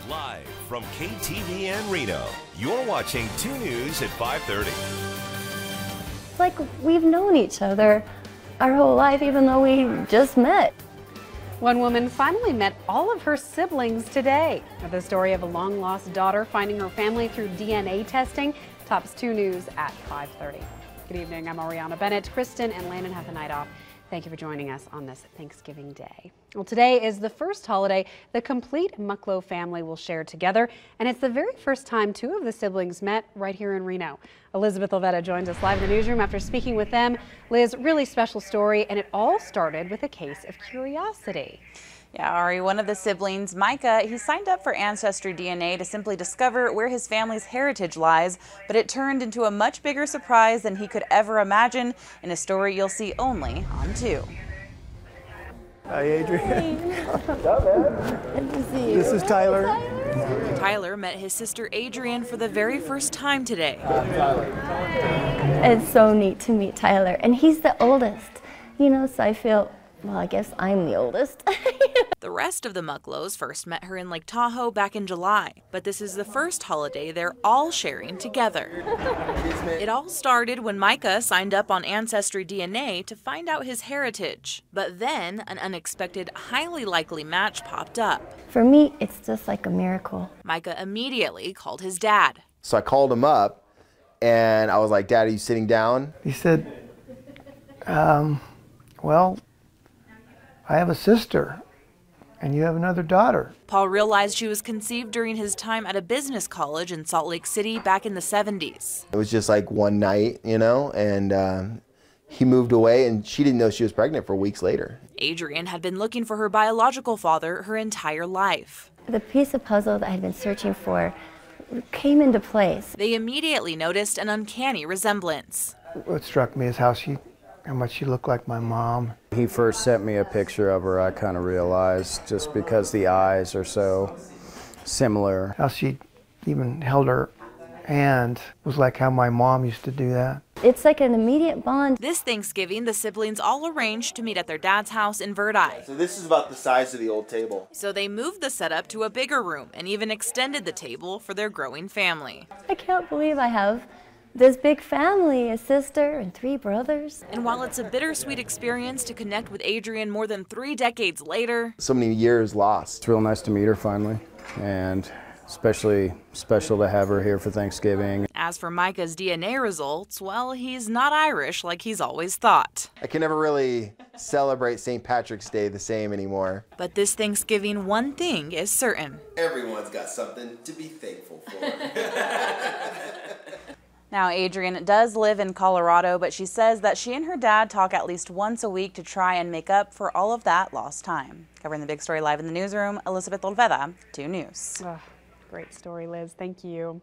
Live from KTVN Reno, you're watching 2 News at 5:30. It's like we've known each other our whole life, even though we just met. One woman finally met all of her siblings today. The story of a long-lost daughter finding her family through DNA testing tops 2 News at 5:30. Good evening, I'm Ariana Bennett. Kristen and Landon have the night off. Thank you for joining us on this Thanksgiving Day. Well, today is the first holiday the complete Mucklow family will share together, and it's the very first time 2 of the siblings met right here in Reno. Elizabeth Olvetta joins us live in the newsroom after speaking with them. Liz, really special story, and it all started with a case of curiosity. Yeah, Ari, one of the siblings, Micah, he signed up for Ancestry DNA to simply discover where his family's heritage lies, but it turned into a much bigger surprise than he could ever imagine in a story you'll see only on 2. Hi, Adrian. What's up, man? Good to see you. This is Tyler. Tyler met his sister Adrian for the very first time today. It's so neat to meet Tyler, and he's the oldest, so I feel, well, I guess I'm the oldest. The rest of the Mucklows first met her in Lake Tahoe back in July, but this is the first holiday they're all sharing together. It all started when Micah signed up on Ancestry DNA to find out his heritage. But then an unexpected, highly likely match popped up. For me, it's just like a miracle. Micah immediately called his dad. So I called him up and I was like, Dad, are you sitting down? He said, well, I have a sister and you have another daughter. Paul realized she was conceived during his time at a business college in Salt Lake City back in the 70s. It was just like one night, and he moved away and she didn't know she was pregnant for weeks later. Adrian had been looking for her biological father her entire life. The piece of puzzle that I had been searching for came into place. They immediately noticed an uncanny resemblance. What struck me is how much she looked like my mom. He first sent me a picture of her. I kind of realized, just because the eyes are so similar. How she even held her hand was like how my mom used to do that. It's like an immediate bond. This Thanksgiving, the siblings all arranged to meet at their dad's house in Verdi. So this is about the size of the old table. So they moved the setup to a bigger room and even extended the table for their growing family. I can't believe I have this big family, a sister and 3 brothers. And while it's a bittersweet experience to connect with Adrian more than 3 decades later, So many years lost. It's real nice to meet her finally, and especially special to have her here for Thanksgiving. as for Micah's DNA results, well, he's not Irish like he's always thought. I can never really celebrate St. Patrick's Day the same anymore. But this Thanksgiving, one thing is certain. Everyone's got something to be thankful for. Now, Adrian does live in Colorado, but she says that she and her dad talk at least once a week to try and make up for all of that lost time. Covering the big story live in the newsroom, Elizabeth Olvetta, 2 News. Oh, great story, Liz. Thank you.